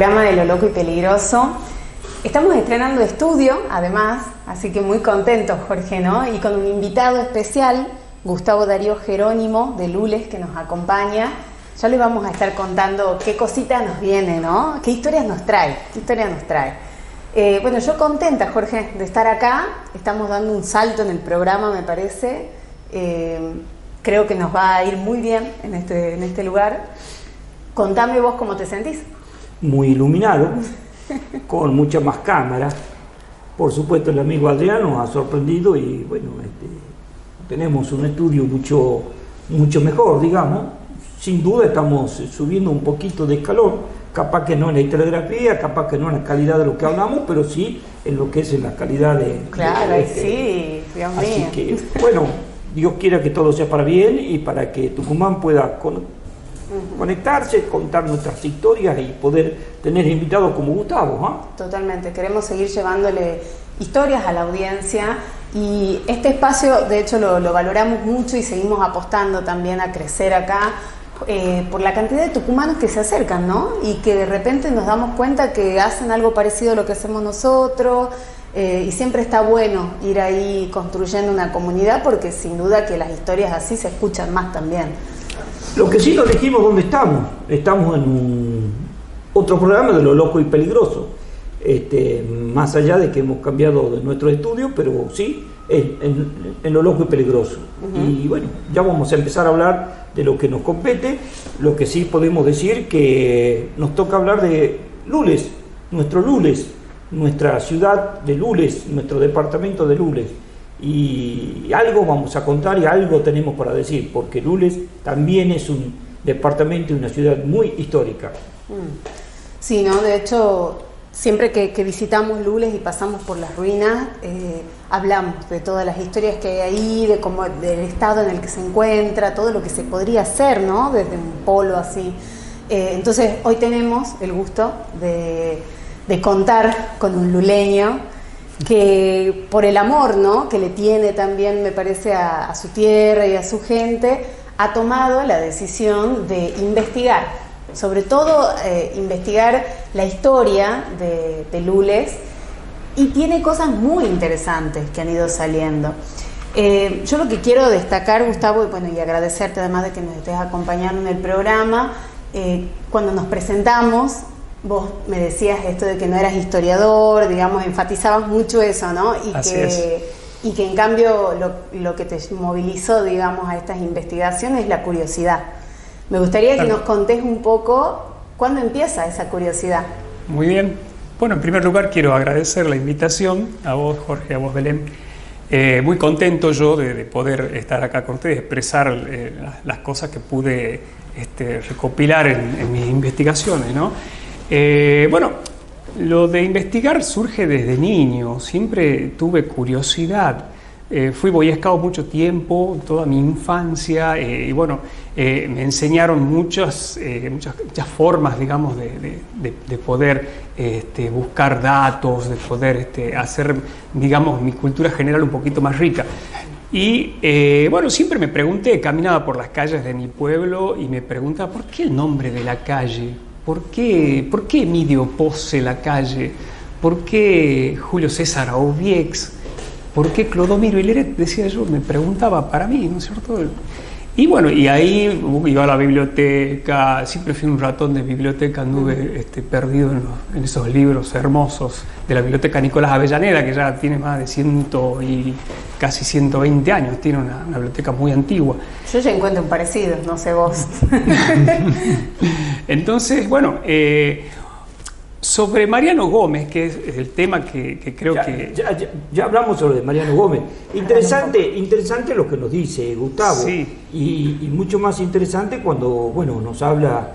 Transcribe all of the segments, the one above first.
programa de Lo Loco y Peligroso. Estamos estrenando estudio, además, así que muy contentos, Jorge, ¿no? Y con un invitado especial, Gustavo Darío Jerónimo, de Lules, que nos acompaña. Ya le vamos a estar contando qué cosita nos viene, ¿no? ¿Qué historias nos trae? Bueno, yo contenta, Jorge, de estar acá. Estamos dando un salto en el programa, me parece. Creo que nos va a ir muy bien en este lugar. Contame vos cómo te sentís. Muy iluminado, con muchas más cámaras. Por supuesto, el amigo Adrián nos ha sorprendido y bueno, tenemos un estudio mucho mejor, digamos. Sin duda estamos subiendo un poquito de escalón, capaz que no en la historiografía, capaz que no en la calidad de lo que hablamos, pero sí en lo que es en la calidad de... Claro, sí, Dios mío. Así que, bueno, Dios quiera que todo sea para bien y para que Tucumán pueda conectarse, contar nuestras historias y poder tener invitados como Gustavo, ¿eh? Totalmente, queremos seguir llevándole historias a la audiencia y este espacio, de hecho, lo valoramos mucho y seguimos apostando también a crecer acá por la cantidad de tucumanos que se acercan, ¿no? Y que de repente nos damos cuenta que hacen algo parecido a lo que hacemos nosotros. Y siempre está bueno ir ahí construyendo una comunidad porque sin duda que las historias así se escuchan más también. Lo que sí nos dijimos dónde estamos. Estamos en otro programa de Lo Loco y Peligroso. Más allá de que hemos cambiado de nuestro estudio, pero sí en Lo Loco y Peligroso. Y bueno, ya vamos a empezar a hablar de lo que nos compete. Lo que sí podemos decir que nos toca hablar de Lules, nuestro Lules, nuestra ciudad de Lules, nuestro departamento de Lules. Y algo vamos a contar y algo tenemos para decir, porque Lules también es un departamento y una ciudad muy histórica. Sí, ¿no? De hecho, siempre que visitamos Lules y pasamos por las ruinas, hablamos de todas las historias que hay ahí, de cómo, del estado en el que se encuentra, todo lo que se podría hacer, ¿no? Desde un polo así. Entonces, hoy tenemos el gusto de contar con un luleño que por el amor, ¿no?, que le tiene también, me parece, a su tierra y a su gente, ha tomado la decisión de investigar, sobre todo investigar la historia de Lules, y tiene cosas muy interesantes que han ido saliendo. Yo lo que quiero destacar, Gustavo, y agradecerte además de que nos estés acompañando en el programa, cuando nos presentamos, vos me decías esto de que no eras historiador, digamos, enfatizabas mucho eso, ¿no? Y que en cambio lo que te movilizó, digamos, a estas investigaciones es la curiosidad. Me gustaría que nos contés un poco cuándo empieza esa curiosidad. Muy bien. Bueno, en primer lugar quiero agradecer la invitación a vos, Jorge, a vos, Belén. Muy contento yo de poder estar acá con ustedes, expresar las cosas que pude recopilar en mis investigaciones, ¿no? Bueno, lo de investigar surge desde niño, siempre tuve curiosidad. Fui Boy Scout mucho tiempo, toda mi infancia, y bueno, me enseñaron muchas formas, digamos, de poder buscar datos, de poder hacer, digamos, mi cultura general un poquito más rica. Y bueno, siempre me pregunté, caminaba por las calles de mi pueblo y me preguntaba, ¿por qué el nombre de la calle? ¿Por qué Emilio Pose la calle? ¿Por qué Julio César Aubiex? ¿Por qué Clodomiro Hileret? Decía yo, me preguntaba para mí, ¿no es cierto? Y bueno, y ahí iba a la biblioteca, siempre fui un ratón de biblioteca, anduve perdido en esos libros hermosos de la biblioteca Nicolás Avellaneda, que ya tiene más de casi 120 años, tiene una biblioteca muy antigua. Yo ya encuentro un parecido, no sé vos. Entonces, bueno, sobre Mariano Gómez, que es el tema que creo que... Ya hablamos sobre Mariano Gómez. Interesante lo que nos dice Gustavo. Sí. Y mucho más interesante cuando, bueno, nos habla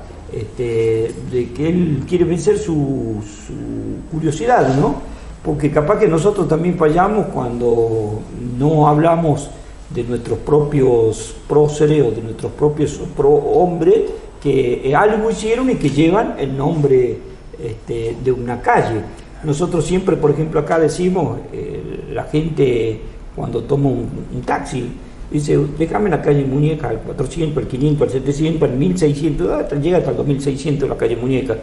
de que él quiere vencer su curiosidad, ¿no? Porque capaz que nosotros también fallamos cuando no hablamos de nuestros propios próceres o de nuestros propios hombres que algo hicieron y que llevan el nombre de una calle. Nosotros siempre, por ejemplo, acá decimos, la gente cuando toma un taxi, dice, déjame la calle Muñeca, el 400, el 500, el 700, el 1600, llega hasta el 2600 la calle Muñeca.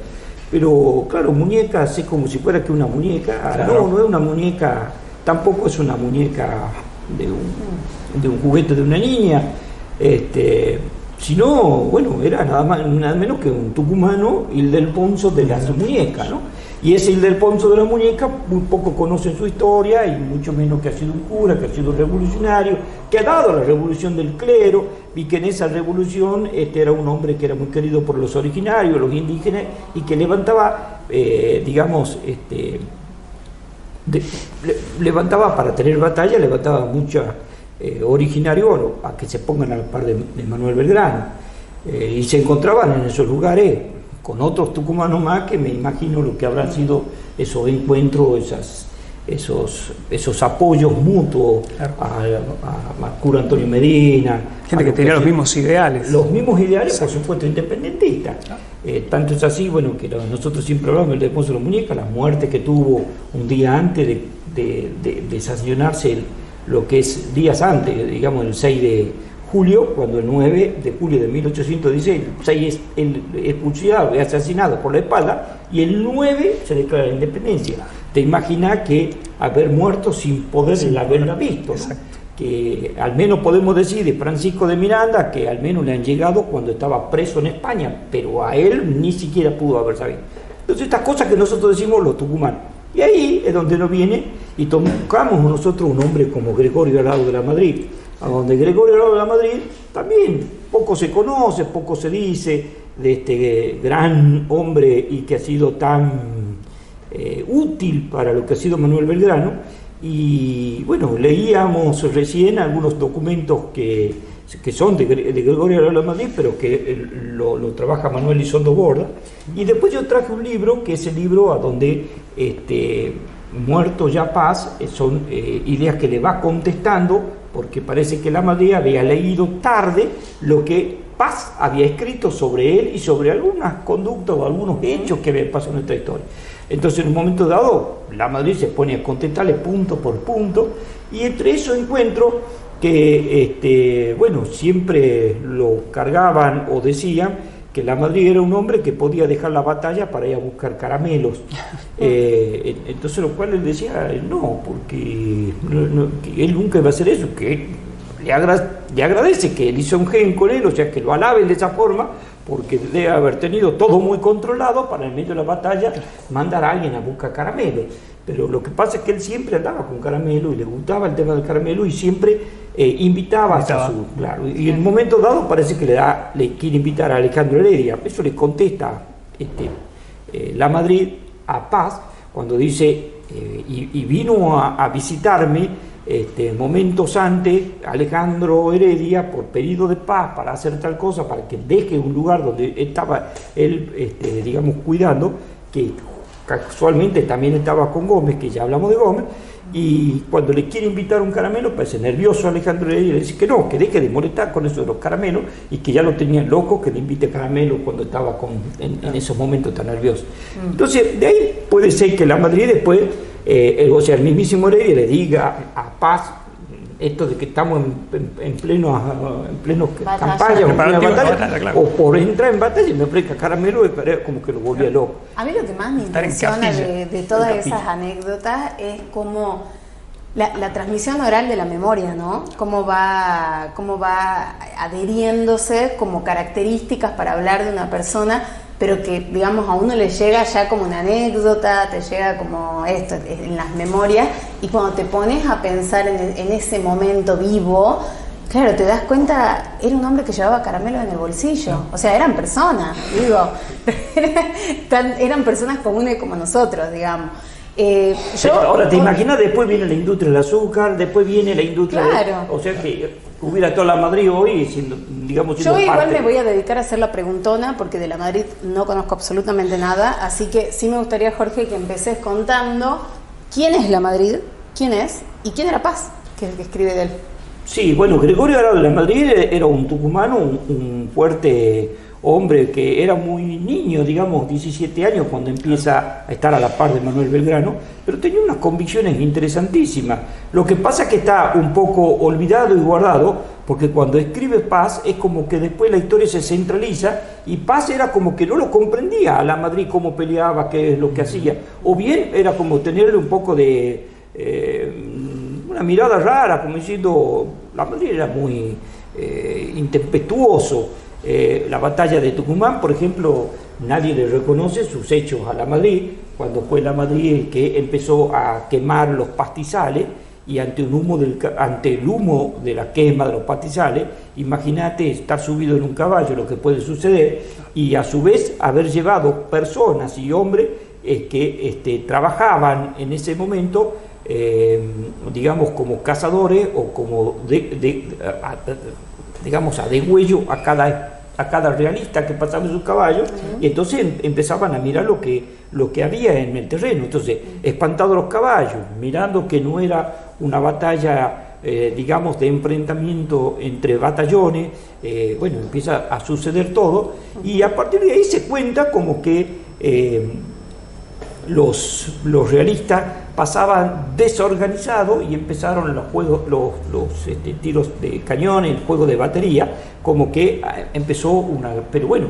pero claro, muñeca, así como si fuera que una muñeca, Claro. no es una muñeca, tampoco es una muñeca de un juguete de una niña, sino, bueno, era nada menos que un tucumano, Ildefonso de las muñecas, ¿no? Y ese Ildefonso de las muñecas, muy poco conocen su historia, y mucho menos que ha sido un cura, que ha sido un revolucionario, que ha dado la revolución del clero, y que en esa revolución era un hombre que era muy querido por los originarios, los indígenas, y que levantaba, levantaba para tener batalla, levantaba muchos originarios a que se pongan a la par de Manuel Belgrano. Y se encontraban en esos lugares con otros tucumanos más, que me imagino lo que habrán sido esos encuentros, esos apoyos mutuos, claro, a cura Antonio Medina. gente que tenía los mismos ideales. Los mismos ideales, por supuesto, independentistas. Tanto es así, bueno, que nosotros siempre hablamos del Ildefonso de la muñeca, la muerte que tuvo un día antes de sancionarse, lo que es días antes, digamos el 6 de julio, cuando el 9 de julio de 1816, el 6 es expulsado y asesinado por la espalda, y el 9 se declara la independencia. Te imaginas que haber muerto sin poder haberla visto, ¿no? Que al menos podemos decir de Francisco de Miranda, que al menos le han llegado cuando estaba preso en España, pero a él ni siquiera pudo haber sabido. Entonces, estas cosas que nosotros decimos los tucumanos. Y ahí es donde nos viene y tocamos nosotros un hombre como Gregorio Arau de la Madrid, a donde Gregorio Arau de la Madrid también poco se conoce, poco se dice de este gran hombre y que ha sido tan útil para lo que ha sido Manuel Belgrano. Y bueno, leíamos recién algunos documentos que son de Gregorio Arau de la Madrid, pero que lo trabaja Manuel Elizondo Borda. Y después yo traje un libro, que es el libro a donde Muerto ya Paz, son ideas que le va contestando, porque parece que la Madrid había leído tarde lo que Paz había escrito sobre él y sobre algunas conductas o algunos hechos que habían pasado en nuestra historia. Entonces, en un momento dado, la Madrid se pone a contestarle punto por punto, y entre esos encuentros que, bueno, siempre lo cargaban o decían que la Madrid era un hombre que podía dejar la batalla para ir a buscar caramelos. Entonces, lo cual él decía, no, porque que él nunca iba a hacer eso, que le agradece que él hizo un gen con él, o sea, que lo alaben de esa forma, porque debe haber tenido todo muy controlado para en medio de la batalla mandar a alguien a buscar caramelos. Pero lo que pasa es que él siempre andaba con caramelo y le gustaba el tema del caramelo y siempre invitaba a su... Claro, y en un momento dado parece que le quiere invitar a Alejandro Heredia. Eso le contesta la Madrid a Paz cuando dice, y vino a visitarme momentos antes Alejandro Heredia por pedido de Paz para hacer tal cosa, para que deje un lugar donde estaba él, digamos, cuidando, que casualmente también estaba con Gómez, que ya hablamos de Gómez, y cuando le quiere invitar un caramelo, parece nervioso Alejandro Heredia, le dice que no, que deje de molestar con eso de los caramelos, y que ya lo tenía loco que le invite caramelo cuando estaba en esos momentos tan nerviosos. Entonces, de ahí puede ser que la Madrid después, o sea, el mismísimo Heredia le diga a Paz esto de que estamos en pleno campaña, claro, o por entrar en batalla y me ofrezca caramelo, como que lo volvía loco. A mí lo que más me impresiona de todas esas anécdotas es como la transmisión oral de la memoria, ¿no? Cómo va adheriéndose como características para hablar de una persona, pero que, digamos, a uno le llega ya como una anécdota, te llega como esto, en las memorias, y cuando te pones a pensar en ese momento vivo, claro, te das cuenta, era un hombre que llevaba caramelos en el bolsillo, o sea, eran personas, digo, eran personas comunes como nosotros, digamos. Ahora te imaginas, después viene la industria del azúcar, después viene la industria claro. O sea que hubiera toda la Madrid hoy siendo, digamos, yo igual me voy a dedicar a hacer la preguntona, porque de la Madrid no conozco absolutamente nada, así que sí me gustaría, Jorge, que empeces contando quién es la Madrid, quién es y quién era Paz, que es el que escribe de él. Sí, bueno, Gregorio Arau de la Madrid era un tucumano, un fuerte hombre que era muy niño, digamos 17 años cuando empieza a estar a la par de Manuel Belgrano, pero tenía unas convicciones interesantísimas. Lo que pasa es que está un poco olvidado y guardado, porque cuando escribe Paz es como que después la historia se centraliza y Paz era como que no lo comprendía a Lamadrid, cómo peleaba, qué es lo que hacía, o bien era como tenerle un poco de una mirada rara, como diciendo, Lamadrid era muy intempestuoso. La batalla de Tucumán, por ejemplo, nadie le reconoce sus hechos a Lamadrid, cuando fue Lamadrid el que empezó a quemar los pastizales, y ante el humo de la quema de los pastizales, imagínate estar subido en un caballo, lo que puede suceder, y a su vez haber llevado personas y hombres que trabajaban en ese momento, digamos, como cazadores o como digamos a degüello a cada realista que pasaba en su caballo, y entonces empezaban a mirar lo que había en el terreno. Entonces, espantados los caballos, mirando que no era una batalla, digamos, de enfrentamiento entre batallones, bueno, empieza a suceder todo, y a partir de ahí se cuenta como que los realistas pasaban desorganizados y empezaron los juegos, los tiros de cañón, el juego de batería, como que empezó pero bueno,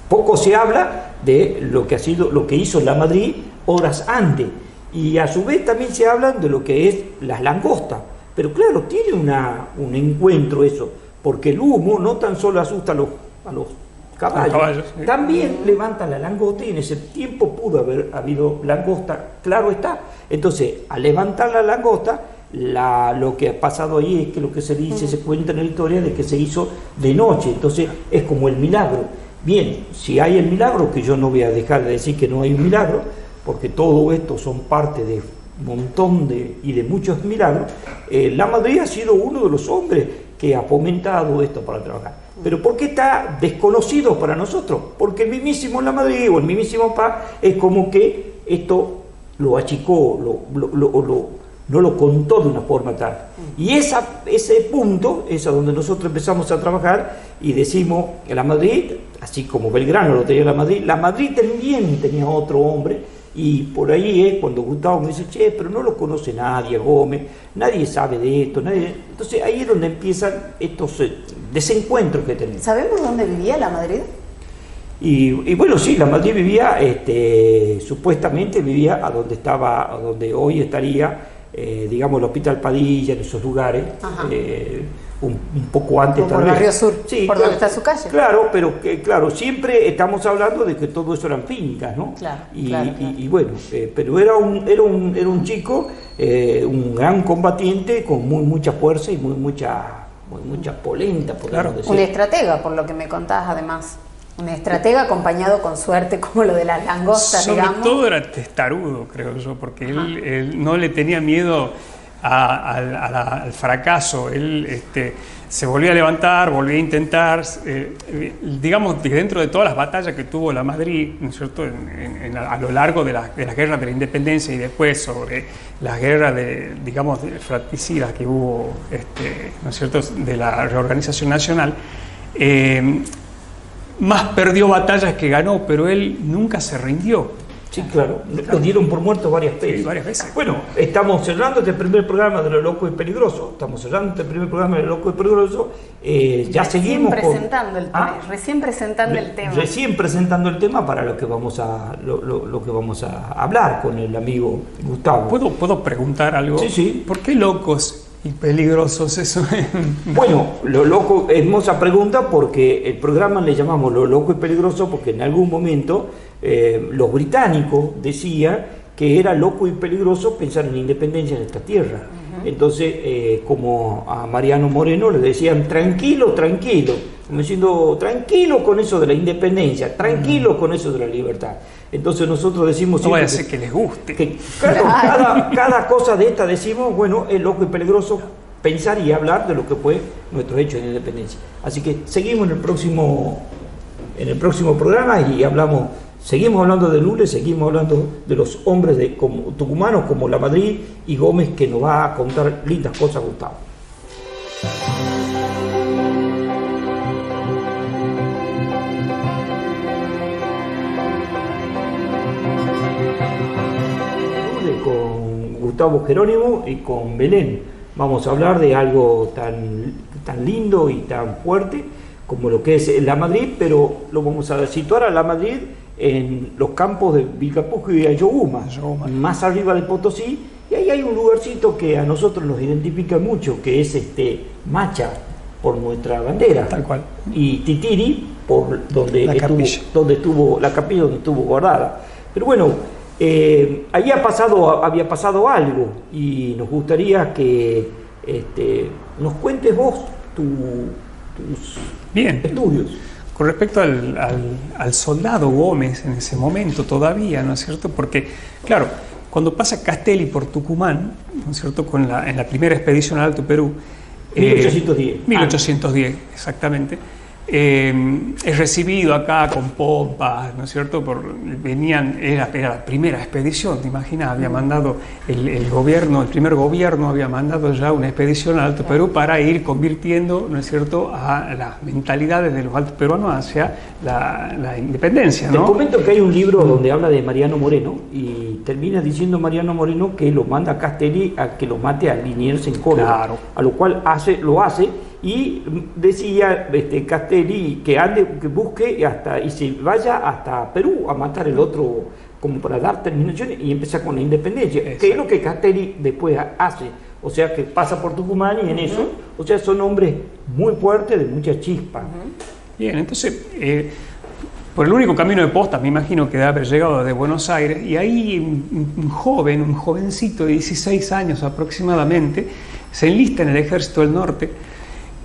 poco se habla de lo que hizo Lamadrid horas antes, y a su vez también se habla de lo que es las langostas, pero claro, tiene un encuentro eso, porque el humo no tan solo asusta a los caballos, sí. También levanta la langosta, y en ese tiempo pudo haber habido langosta, claro está. Entonces, al levantar la langosta, lo que ha pasado ahí es que lo que se dice, se cuenta en la historia de que se hizo de noche, entonces es como el milagro. Bien, si hay el milagro, que yo no voy a dejar de decir que no hay un milagro, porque todo esto son parte de un montón y de muchos milagros, Lamadrid ha sido uno de los hombres que ha fomentado esto para trabajar. Pero ¿por qué está desconocido para nosotros? Porque el mismísimo Lamadrid o el mismísimo Paz es como que esto lo achicó, no lo contó de una forma tal. Y ese punto es a donde nosotros empezamos a trabajar y decimos que Lamadrid, así como Belgrano lo tenía Lamadrid también tenía otro hombre. Y por ahí es cuando Gustavo me dice, che, pero no lo conoce nadie, Gómez, nadie sabe de esto, Entonces ahí es donde empiezan estos desencuentros que tenemos. ¿Sabemos dónde vivía Lamadrid? Y bueno, sí, Lamadrid vivía, supuestamente vivía a donde hoy estaría, digamos, el Hospital Padilla, en esos lugares, un poco antes por el Barrio Sur, sí, por donde está su calle. Claro, pero claro, siempre estamos hablando de que todo eso eran fincas, ¿no? Claro, y bueno, pero era un chico, un gran combatiente con mucha fuerza y mucha polenta, podemos decir. Un estratega, por lo que me contás, además. Un estratega acompañado con suerte, como lo de las langostas, digamos. Sobre todo era testarudo, creo yo, porque él no le tenía miedo al fracaso. Él se volvía a levantar, volvía a intentar, digamos, dentro de todas las batallas que tuvo Lamadrid, ¿no es cierto?, a lo largo de las guerras de la independencia y después sobre las guerras digamos, fratricidas que hubo, ¿no es cierto?, de la reorganización nacional. Más perdió batallas que ganó, pero él nunca se rindió. Sí, claro, lo dieron por muerto varias veces. Sí, varias veces. Bueno, estamos cerrando este primer programa de Lo Loco y Peligroso. Ya seguimos recién presentando el tema para lo que vamos a hablar con el amigo Gustavo. ¿Puedo preguntar algo? Sí. ¿Por qué locos y peligrosos eso? Bueno, lo loco, hermosa pregunta, porque el programa le llamamos Lo Loco y Peligroso porque en algún momento los británicos decían que era loco y peligroso pensar en independencia en esta tierra. Entonces, como a Mariano Moreno le decían tranquilo, como diciendo tranquilo con eso de la independencia, tranquilo con eso de la libertad. Entonces nosotros decimos... No vaya a ser que les guste. Que, claro, cada cosa de esta decimos, bueno, es loco y peligroso pensar y hablar de lo que fue nuestro hecho de independencia. Así que seguimos en el próximo programa y seguimos hablando de Lules, seguimos hablando de los hombres tucumanos como Lamadrid y Gómez, que nos va a contar lindas cosas, Gustavo. Gustavo Jerónimo y con Belén. Vamos a hablar de algo tan lindo y tan fuerte como lo que es La Madrid, pero lo vamos a situar a La Madrid en los campos de Vilcapugio y Ayohuma, más arriba del Potosí, y ahí hay un lugarcito que a nosotros nos identifica mucho, que es Macha, por nuestra bandera, tal cual, y Titiri, por donde la capilla donde estuvo guardada. Pero bueno, ahí había pasado algo, y nos gustaría que nos cuentes vos tus estudios. Con respecto al soldado Gómez en ese momento todavía, ¿no es cierto? Porque, claro, cuando pasa Castelli por Tucumán, ¿no es cierto?, en la primera expedición al Alto Perú, 1810, exactamente, es recibido acá con pompa, ¿no es cierto? Era la primera expedición, te imaginas, había mandado el primer gobierno había mandado ya una expedición al Alto Perú para ir convirtiendo, ¿no es cierto?, a las mentalidades de los altos peruanos hacia la independencia, ¿no? Te comento que hay un libro donde habla de Mariano Moreno y termina diciendo Mariano Moreno que lo manda a Castelli a que lo mate a Liniers en Córdoba, claro, a lo cual lo hace. Y decía Castelli que busque y se vaya hasta Perú a matar el otro, como para dar terminaciones y empezar con la independencia. Exacto. Que es lo que Castelli después hace. O sea, que pasa por Tucumán y en eso, o sea, son hombres muy fuertes, de mucha chispa. Bien, entonces, por el único camino de posta, me imagino que debe haber llegado de Buenos Aires, y ahí un jovencito de 16 años aproximadamente, se enlista en el Ejército del Norte.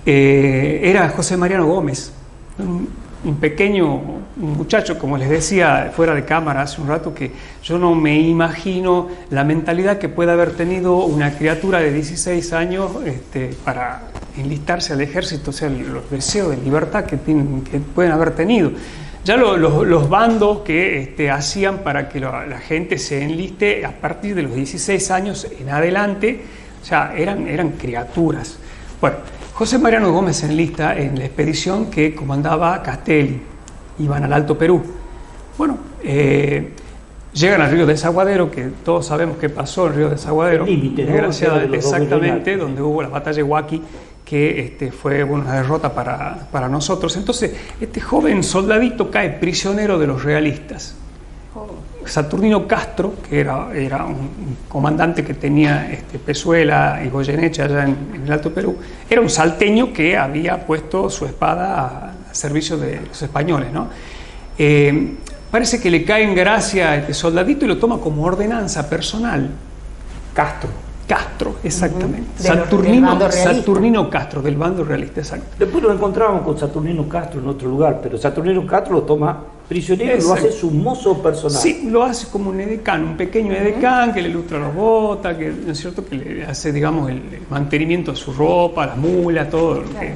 Era José Mariano Gómez, un pequeño muchacho, como les decía fuera de cámara hace un rato, que yo no me imagino la mentalidad que puede haber tenido una criatura de 16 años para enlistarse al ejército, o sea, los deseos de libertad que pueden haber tenido. Ya los bandos que hacían para que la gente se enliste a partir de los 16 años en adelante, o sea, eran criaturas. Bueno, José Mariano Gómez se enlista en la expedición que comandaba Castelli. Iban al Alto Perú. Bueno, llegan al río Desaguadero, que todos sabemos qué pasó el río Desaguadero. Desgraciadamente, exactamente, donde hubo la batalla de Huaki, que fue una derrota para nosotros. Entonces, este joven soldadito cae prisionero de los realistas. Saturnino Castro, que era un comandante que tenía Pezuela y Goyeneche allá en el Alto Perú, era un salteño que había puesto su espada a servicio de los españoles, ¿no? Parece que le cae en gracia a este soldadito y lo toma como ordenanza personal. Castro, exactamente. Saturnino Castro, del bando realista, exacto. Después nos encontramos con Saturnino Castro en otro lugar, pero Saturnino Castro lo toma prisionero y lo hace su mozo personal. Sí, lo hace como un edecán, un pequeño edecán que le ilustra las botas, que, ¿no es cierto?, que le hace, digamos, el mantenimiento de su ropa, las mulas, todo lo que...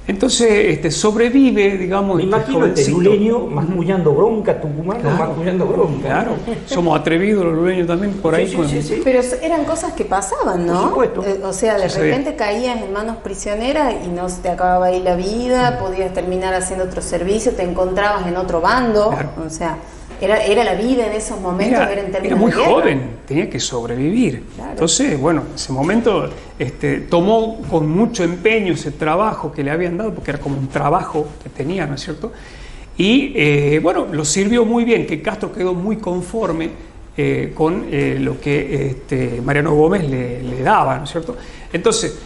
Entonces sobrevive, digamos. Me imagino luleño mascullando bronca, tucumano, claro, mascullando bronca. Claro, somos atrevidos los luleños también por ahí. Sí. Pero eran cosas que pasaban, ¿no? Por supuesto. O sea, de repente caías en manos prisioneras y no se te acababa ahí la vida, podías terminar haciendo otro servicio, te encontrabas en otro bando, claro. O sea... Era la vida en esos momentos, era muy joven, tenía que sobrevivir. Claro. Entonces, bueno, en ese momento tomó con mucho empeño ese trabajo que le habían dado, porque era como un trabajo que tenía, ¿no es cierto? Y bueno, lo sirvió muy bien, que Castro quedó muy conforme con lo que Mariano Gómez le daba, ¿no es cierto? Entonces,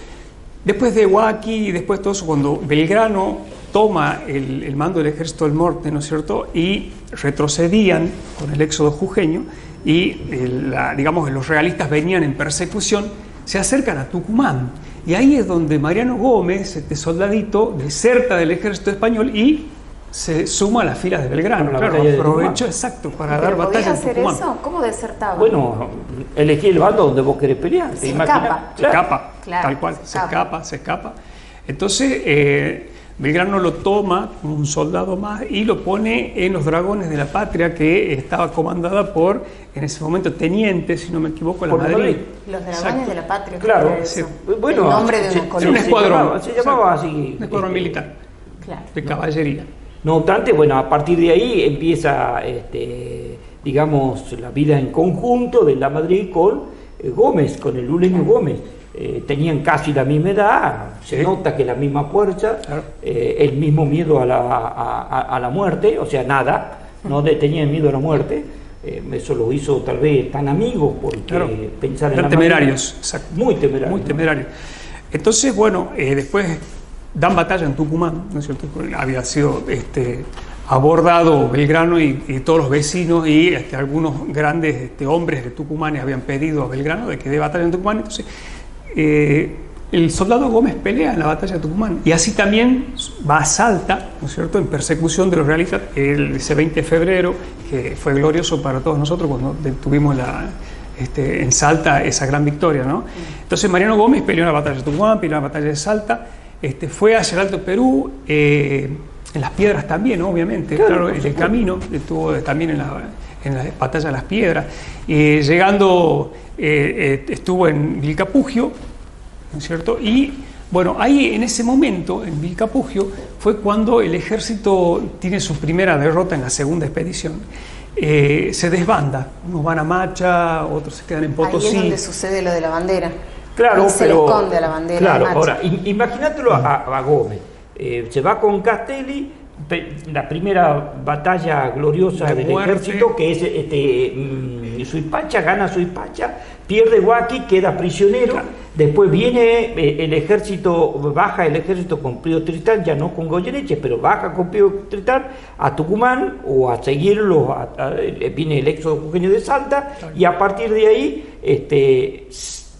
después de Huaki y después de todo eso, cuando Belgrano toma el mando del Ejército del Norte, ¿no es cierto?, y retrocedían con el éxodo jujeño, y digamos, los realistas venían en persecución, se acercan a Tucumán, y ahí es donde Mariano Gómez, este soldadito, deserta del ejército español y se suma a las filas de Belgrano. Claro, aprovechó, exacto, para dar batalla en hacer Tucumán. Eso? ¿Cómo desertaba? Bueno, elegí el bando donde vos querés pelear. Se escapa. Se escapa, claro, tal cual, se escapa. Entonces, Belgrano lo toma como un soldado más y lo pone en los Dragones de la Patria, que estaba comandada por, en ese momento, teniente, si no me equivoco, la Madrid. Los Dragones de la Patria. Claro. Bueno, el nombre de una colonia. Un escuadrón. Se llamaba así. Un escuadrón militar. Claro. De caballería. No obstante, bueno, a partir de ahí empieza, digamos, la vida en conjunto de la Madrid con Gómez, con el luleño Gómez. Tenían casi la misma edad, se nota que la misma fuerza, el mismo miedo a la muerte, o sea, nada, no tenían miedo a la muerte. Eso lo hizo tal vez tan amigos, porque pensar en la temerarios, exacto. Muy temerarios. Muy temerarios. Entonces, bueno, después dan batalla en Tucumán, ¿no es cierto? Había sido abordado Belgrano y todos los vecinos y algunos grandes hombres de Tucumán habían pedido a Belgrano de que dé batalla en Tucumán. Entonces, el soldado Gómez pelea en la batalla de Tucumán y así también va a Salta, ¿no es cierto?, en persecución de los realistas, ese 20 de febrero, que fue glorioso para todos nosotros cuando tuvimos en Salta esa gran victoria, ¿no? Entonces Mariano Gómez peleó en la batalla de Tucumán, peleó en la batalla de Salta, fue hacia el Alto Perú, en las piedras también, ¿no? Obviamente, claro, en el camino, estuvo también en la batalla de las piedras, llegando, estuvo en Vilcapugio, ¿no es cierto? Y bueno, ahí en ese momento, en Vilcapugio, fue cuando el ejército tiene su primera derrota en la segunda expedición. Se desbanda, unos van a Macha, otros se quedan en Potosí. Ahí es donde sucede lo de la bandera. Claro, se le esconde a la bandera. Claro, ahora, imagínatelo a Gómez. Se va con Castelli, la primera batalla gloriosa del ejército, que es Suipacha, gana Suipacha, pierde Huaqui, queda prisionero. Claro. Después viene el ejército, baja el ejército con Pío Tristán, ya no con Goyeneche, pero baja con Pío Tristán a Tucumán o a seguirlo, viene el éxodo jujeño de Salta, y a partir de ahí,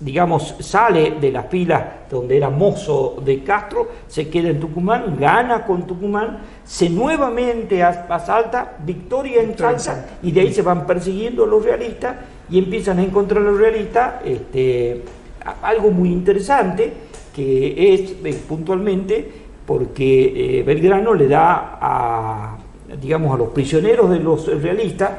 digamos, sale de las filas donde era mozo de Castro, se queda en Tucumán, gana con Tucumán, se nuevamente a Salta, victoria en Salta, y de ahí se van persiguiendo a los realistas y empiezan a encontrar a los realistas algo muy interesante, que es puntualmente porque Belgrano le da digamos, a los prisioneros de los realistas,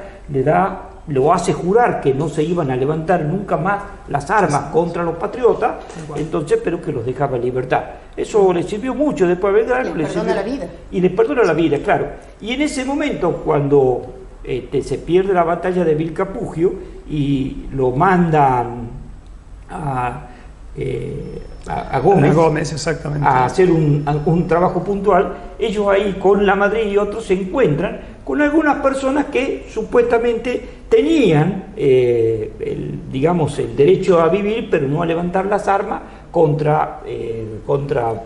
lo hace jurar que no se iban a levantar nunca más las armas contra los patriotas, entonces, pero que los dejaba en libertad. Eso le sirvió mucho después a Belgrano. Les perdona la vida. Y les perdona la vida, claro. Y en ese momento, cuando se pierde la batalla de Vilcapugio y lo mandan a Gómez, exactamente, a hacer un trabajo puntual, ellos ahí con la Madrid y otros se encuentran con algunas personas que supuestamente tenían digamos, el derecho a vivir, pero no a levantar las armas contra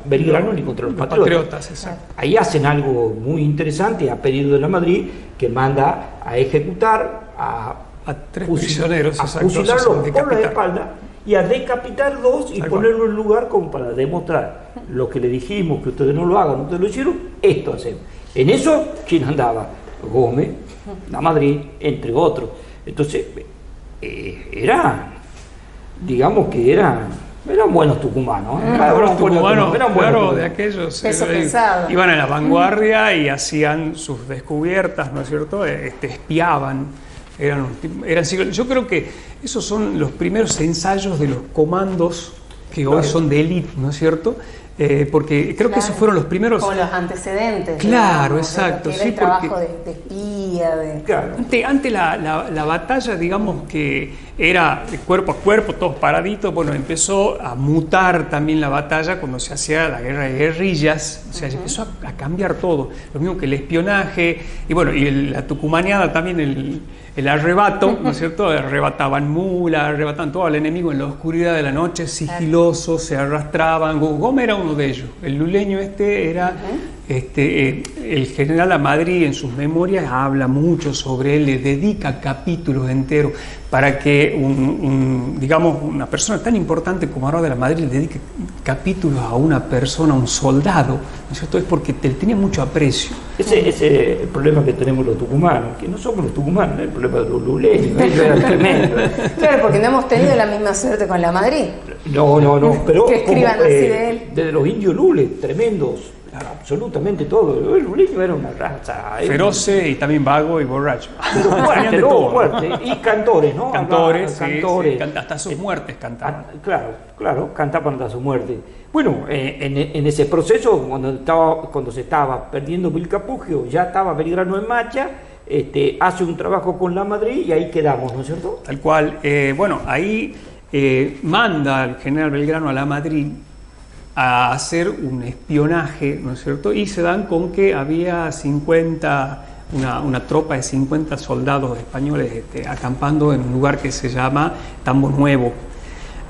Belgrano ni contra los patriotas. Exacto. Ahí hacen algo muy interesante a pedido de la Madrid, que manda a ejecutar a 3 prisioneros, a fusilarlos por la espalda y a decapitar 2 y ponerlo en lugar como para demostrar lo que le dijimos, que ustedes no lo hagan, ustedes lo hicieron, esto hacemos. En eso, ¿quién andaba? Gómez, la Madrid, entre otros. Entonces, digamos que eran buenos tucumanos. Buenos tucumanos, claro, de aquellos. Iban a la vanguardia y hacían sus descubiertas, ¿no es cierto? Espiaban. Yo creo que esos son los primeros ensayos de los comandos que hoy son de élite, ¿no es cierto? Porque creo que esos fueron los primeros. Con los antecedentes. Claro, digamos, exacto. Sí, el trabajo de espía. Claro. Ante la batalla, digamos que era de cuerpo a cuerpo, todos paraditos. Bueno, empezó a mutar también la batalla cuando se hacía la guerra de guerrillas. O sea, empezó a cambiar todo. Lo mismo que el espionaje. Y bueno, y la tucumaneada también, el arrebato, ¿no es cierto? Arrebataban mulas, arrebataban todo al enemigo en la oscuridad de la noche, sigilosos, se arrastraban. Gómez era uno de ellos. El luleño era, el general Lamadrid en sus memorias habla mucho sobre él, le dedica capítulos enteros para que digamos, una persona tan importante como Aroa de la Madrid le dedique capítulos a una persona, a un soldado, ¿no es cierto? Es porque tenía mucho aprecio. Ese es el problema que tenemos los tucumanos, que no somos los tucumanos, el problema de los luleños, ellos eran tremendos. Claro, porque no hemos tenido la misma suerte con la Madrid. No, pero que escriban así de él. Desde los indios lules, tremendos, absolutamente todo. El luleño era una raza feroce y también vago y borracho. Pero fuerte, y cantores, ¿no? Cantores, cantores. Hasta sus muertes cantaban. Claro, cantaban hasta su muerte. Bueno, en ese proceso, cuando se estaba perdiendo Vilcapugio, ya estaba Belgrano en marcha, hace un trabajo con la Madrid y ahí quedamos, ¿no es cierto? Tal cual. Bueno, ahí manda al general Belgrano a La Madrid a hacer un espionaje, ¿no es cierto? Y se dan con que había una tropa de 50 soldados españoles acampando en un lugar que se llama Tambo Nuevo.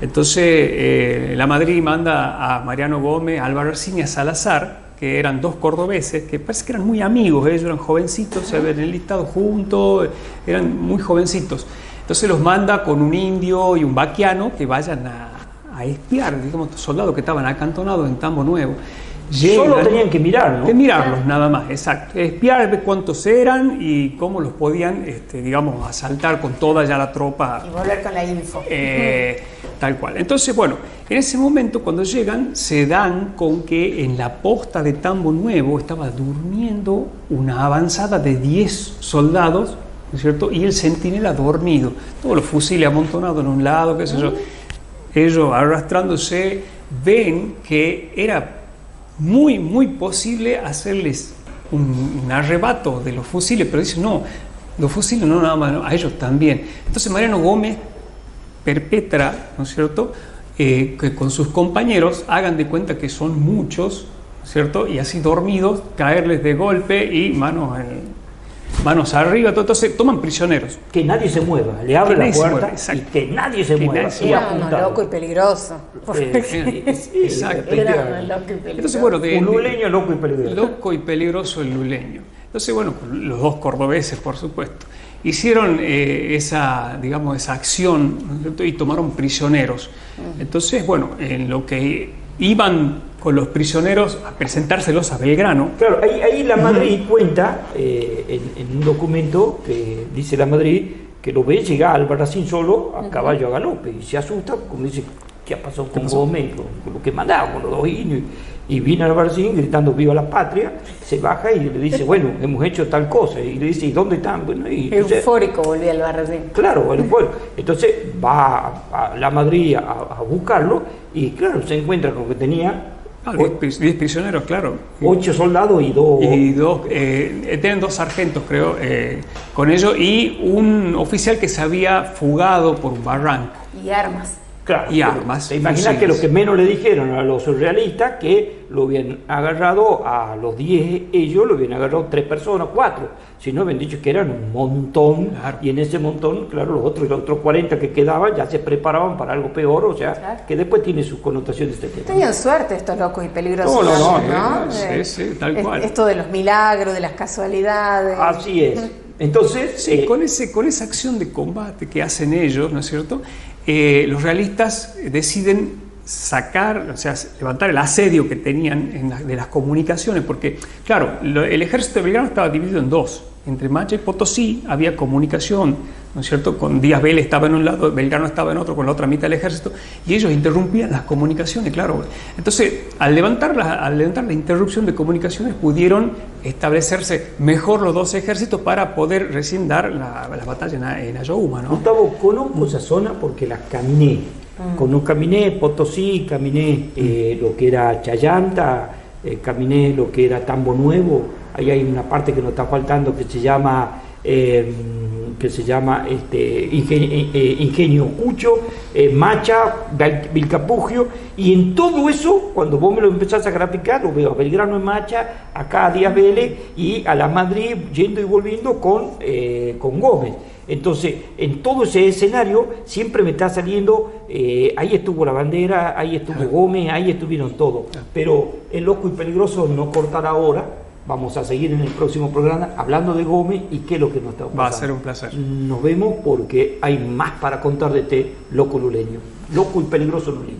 Entonces, La Madrid manda a Mariano Gómez, a Albarracín y a Salazar, que eran dos cordobeses, que parece que eran muy amigos, ellos eran jovencitos, se habían enlistado juntos, eran muy jovencitos. Entonces los manda con un indio y un vaquiano que vayan a espiar, digamos, estos soldados que estaban acantonados en Tambo Nuevo. Solo tenían que mirar, ¿no? Que mirarlos, nada más, exacto. Espiar, ver cuántos eran y cómo los podían, digamos, asaltar con toda ya la tropa. Y volver con la info. Tal cual. Entonces, bueno, en ese momento cuando llegan se dan con que en la posta de Tambo Nuevo estaba durmiendo una avanzada de 10 soldados, ¿no es cierto? Y el centinela dormido, todos los fusiles amontonados en un lado, qué sé yo. Ellos arrastrándose ven que era muy, muy posible hacerles un arrebato de los fusiles, pero dicen, no, los fusiles no nada más, no, a ellos también. Entonces Mariano Gómez perpetra, ¿no es cierto?, que con sus compañeros hagan de cuenta que son muchos, ¿cierto?, y así dormidos, caerles de golpe y manos arriba, todo. Entonces toman prisioneros. Que nadie se mueva, le abre la puerta y que nadie se mueva. Era uno loco y peligroso. Exacto. Era loco y peligroso. Entonces, bueno, un luleño loco y peligroso. Loco y peligroso el luleño. Entonces, bueno, los dos cordobeses, por supuesto, hicieron esa acción, ¿no es cierto?, y tomaron prisioneros. Entonces, bueno, en lo que iban con los prisioneros a presentárselos a Belgrano. Claro, ahí La Madrid cuenta en un documento que dice La Madrid que lo ve llegar al Albarracín solo a caballo a galope y se asusta, como dice, ¿qué ha pasado con Gómez, con lo que mandaba, con los dos indios? Y viene al Albarracín gritando viva la patria, se baja y le dice, bueno, hemos hecho tal cosa, y le dice, ¿y dónde están? Bueno, y entonces, eufórico volvió al Albarracín. Claro, bueno, entonces va a La Madrid a buscarlo y claro, se encuentra con que tenía 10 prisioneros, claro. 8 soldados y dos. Tienen 2 sargentos, creo, con ellos, y un oficial que se había fugado por un barranco. Y armas. Claro, y armas. Te imaginas que lo que menos le dijeron a los surrealistas que lo habían agarrado a los 10, ellos lo habían agarrado 3 personas, 4. Si no, habían dicho que eran un montón. Claro. Y en ese montón, claro, los otros 40 que quedaban ya se preparaban para algo peor, o sea, claro, que después tiene su connotación de este tema. Tenían suerte estos locos y peligrosos. No, sí, tal cual. Esto de los milagros, de las casualidades. Así es. Entonces, sí, con esa acción de combate que hacen ellos, ¿no es cierto?, los realistas deciden sacar, o sea, levantar el asedio que tenían de las comunicaciones, porque, claro, el ejército de Belgrano estaba dividido en 2. Entre Macha y Potosí había comunicación, ¿no es cierto?, con Díaz Vélez estaba en un lado, Belgrano estaba en otro, con la otra mitad del ejército, y ellos interrumpían las comunicaciones, claro. Entonces, al levantar la interrupción de comunicaciones, pudieron establecerse mejor los 2 ejércitos para poder recién dar la batalla en Ayohuma, ¿no? Gustavo, conozco esa zona porque la caminé. Caminé Potosí, caminé lo que era Chayanta, caminé lo que era Tambo Nuevo. Ahí hay una parte que nos está faltando que se llama Ingenio Cucho, Macha, Vilcapugio, y en todo eso, cuando vos me lo empezás a graficar, lo veo a Belgrano en Macha, acá a Díaz Vélez y a La Madrid yendo y volviendo con Gómez. Entonces, en todo ese escenario siempre me está saliendo, ahí estuvo la bandera, ahí estuvo Gómez, ahí estuvieron todos. Pero el loco y peligroso no cortará ahora. Vamos a seguir en el próximo programa hablando de Gómez y qué es lo que nos está pasando. Va a ser un placer. Nos vemos porque hay más para contar de este loco luleño. Loco y peligroso luleño.